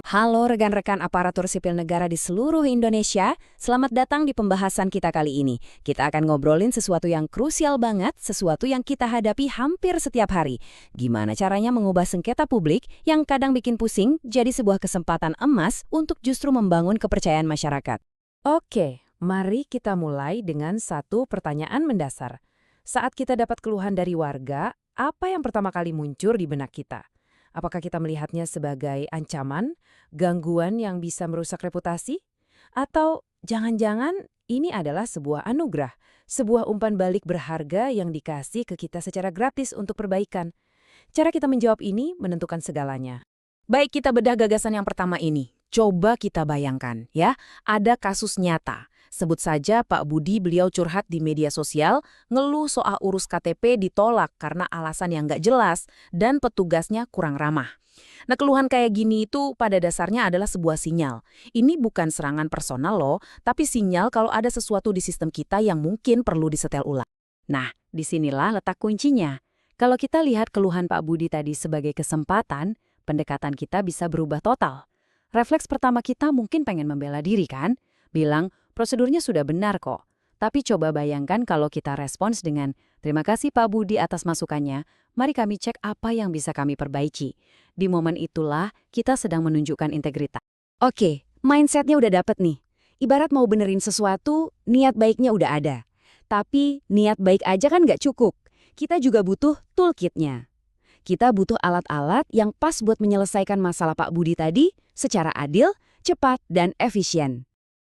Halo rekan-rekan aparatur sipil negara di seluruh Indonesia, selamat datang di pembahasan kita kali ini. Kita akan ngobrolin sesuatu yang krusial banget, sesuatu yang kita hadapi hampir setiap hari. Gimana caranya mengubah sengketa publik yang kadang bikin pusing jadi sebuah kesempatan emas untuk justru membangun kepercayaan masyarakat. Oke, mari kita mulai dengan satu pertanyaan mendasar. Saat kita dapat keluhan dari warga, apa yang pertama kali muncul di benak kita? Apakah kita melihatnya sebagai ancaman, gangguan yang bisa merusak reputasi? Atau jangan-jangan ini adalah sebuah anugerah, sebuah umpan balik berharga yang dikasih ke kita secara gratis untuk perbaikan? Cara kita menjawab ini menentukan segalanya. Baik, kita bedah gagasan yang pertama ini. Coba kita bayangkan, ya, ada kasus nyata. Sebut saja Pak Budi, beliau curhat di media sosial, ngeluh soal urus KTP ditolak karena alasan yang nggak jelas dan petugasnya kurang ramah. Nah, keluhan kayak gini itu pada dasarnya adalah sebuah sinyal. Ini bukan serangan personal loh, tapi sinyal kalau ada sesuatu di sistem kita yang mungkin perlu disetel ulang. Nah, disinilah letak kuncinya. Kalau kita lihat keluhan Pak Budi tadi sebagai kesempatan, pendekatan kita bisa berubah total. Refleks pertama kita mungkin pengen membela diri kan? Bilang, prosedurnya sudah benar kok. Tapi coba bayangkan kalau kita respons dengan, terima kasih Pak Budi atas masukannya, mari kami cek apa yang bisa kami perbaiki. Di momen itulah kita sedang menunjukkan integritas. Oke, mindsetnya udah dapet nih. Ibarat mau benerin sesuatu, niat baiknya udah ada. Tapi niat baik aja kan nggak cukup. Kita juga butuh toolkitnya. Kita butuh alat-alat yang pas buat menyelesaikan masalah Pak Budi tadi secara adil, cepat, dan efisien.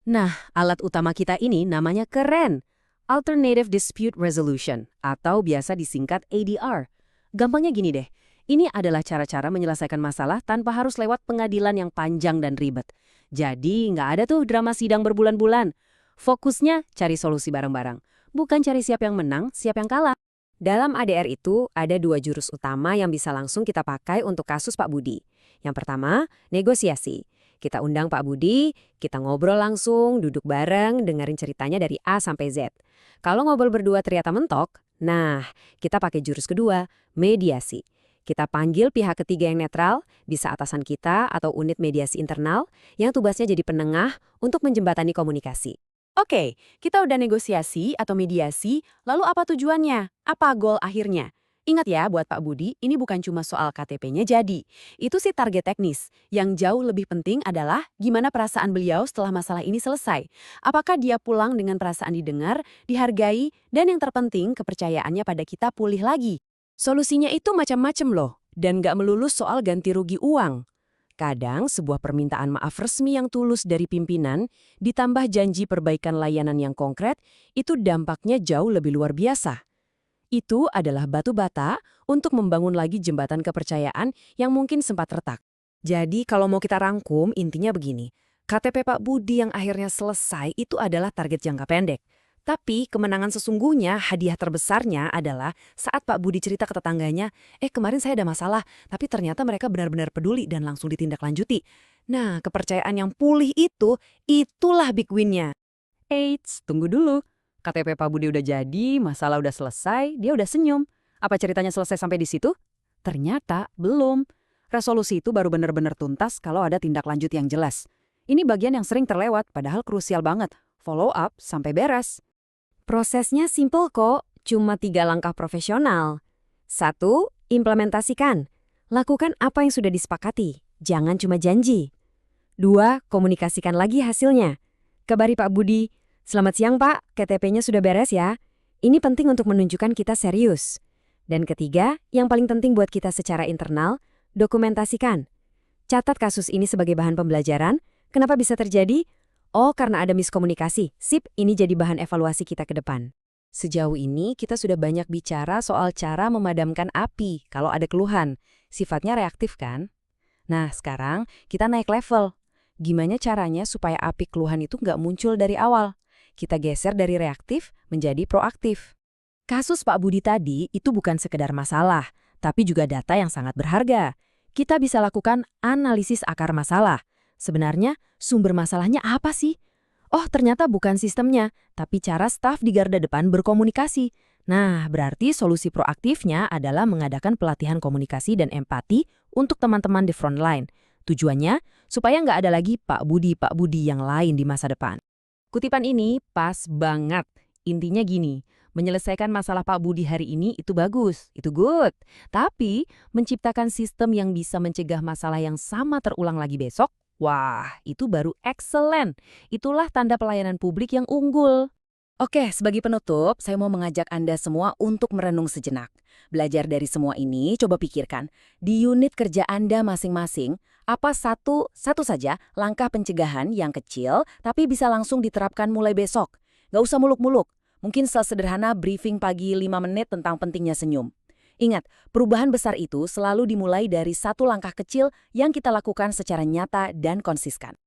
Nah, alat utama kita ini namanya keren. Alternative Dispute Resolution, atau biasa disingkat ADR. Gampangnya gini deh, ini adalah cara-cara menyelesaikan masalah tanpa harus lewat pengadilan yang panjang dan ribet. Jadi, nggak ada tuh drama sidang berbulan-bulan. Fokusnya cari solusi bareng-bareng. Bukan cari siapa yang menang, siapa yang kalah. Dalam ADR itu, ada dua jurus utama yang bisa langsung kita pakai untuk kasus Pak Budi. Yang pertama, negosiasi. Kita undang Pak Budi, kita ngobrol langsung, duduk bareng, dengerin ceritanya dari A sampai Z. Kalau ngobrol berdua ternyata mentok, nah, kita pakai jurus kedua, mediasi. Kita panggil pihak ketiga yang netral, bisa atasan kita atau unit mediasi internal, yang tugasnya jadi penengah untuk menjembatani komunikasi. Oke, kita udah negosiasi atau mediasi, lalu apa tujuannya? Apa goal akhirnya? Ingat ya, buat Pak Budi, ini bukan cuma soal KTP-nya jadi. Itu sih target teknis. Yang jauh lebih penting adalah gimana perasaan beliau setelah masalah ini selesai. Apakah dia pulang dengan perasaan didengar, dihargai, dan yang terpenting kepercayaannya pada kita pulih lagi. Solusinya itu macam-macam loh, dan nggak melulu soal ganti rugi uang. Kadang sebuah permintaan maaf resmi yang tulus dari pimpinan, ditambah janji perbaikan layanan yang konkret, itu dampaknya jauh lebih luar biasa. Itu adalah batu bata untuk membangun lagi jembatan kepercayaan yang mungkin sempat retak. Jadi kalau mau kita rangkum, intinya begini. KTP Pak Budi yang akhirnya selesai itu adalah target jangka pendek. Tapi kemenangan sesungguhnya, hadiah terbesarnya adalah saat Pak Budi cerita ke tetangganya, kemarin saya ada masalah, tapi ternyata mereka benar-benar peduli dan langsung ditindaklanjuti. Nah, kepercayaan yang pulih itu, itulah big win-nya. Eits, tunggu dulu. KTP Pak Budi udah jadi, masalah udah selesai, dia udah senyum. Apa ceritanya selesai sampai di situ? Ternyata belum. Resolusi itu baru benar-benar tuntas kalau ada tindak lanjut yang jelas. Ini bagian yang sering terlewat, padahal krusial banget. Follow up sampai beres. Prosesnya simple kok, cuma 3 langkah profesional. 1. Implementasikan. Lakukan apa yang sudah disepakati, jangan cuma janji. 2. Komunikasikan lagi hasilnya. Kabari Pak Budi, selamat siang Pak, KTP-nya sudah beres ya. Ini penting untuk menunjukkan kita serius. Dan ketiga, yang paling penting buat kita secara internal, dokumentasikan. Catat kasus ini sebagai bahan pembelajaran. Kenapa bisa terjadi? Oh, karena ada miskomunikasi. Sip, ini jadi bahan evaluasi kita ke depan. Sejauh ini kita sudah banyak bicara soal cara memadamkan api kalau ada keluhan. Sifatnya reaktif kan? Nah, sekarang kita naik level. Gimana caranya supaya api keluhan itu nggak muncul dari awal? Kita geser dari reaktif menjadi proaktif. Kasus Pak Budi tadi itu bukan sekedar masalah, tapi juga data yang sangat berharga. Kita bisa lakukan analisis akar masalah. Sebenarnya sumber masalahnya apa sih? Oh, ternyata bukan sistemnya, tapi cara staf di garda depan berkomunikasi. Nah, berarti solusi proaktifnya adalah mengadakan pelatihan komunikasi dan empati untuk teman-teman di frontline. Tujuannya, supaya nggak ada lagi Pak Budi yang lain di masa depan. Kutipan ini pas banget. Intinya gini, menyelesaikan masalah Pak Budi hari ini itu bagus, itu good. Tapi, menciptakan sistem yang bisa mencegah masalah yang sama terulang lagi besok, wah, itu baru excellent. Itulah tanda pelayanan publik yang unggul. Oke, sebagai penutup, saya mau mengajak Anda semua untuk merenung sejenak. Belajar dari semua ini, coba pikirkan, di unit kerja Anda masing-masing, apa satu saja langkah pencegahan yang kecil tapi bisa langsung diterapkan mulai besok. Nggak usah muluk-muluk, mungkin sesederhana briefing pagi 5 menit tentang pentingnya senyum. Ingat, perubahan besar itu selalu dimulai dari satu langkah kecil yang kita lakukan secara nyata dan konsisten.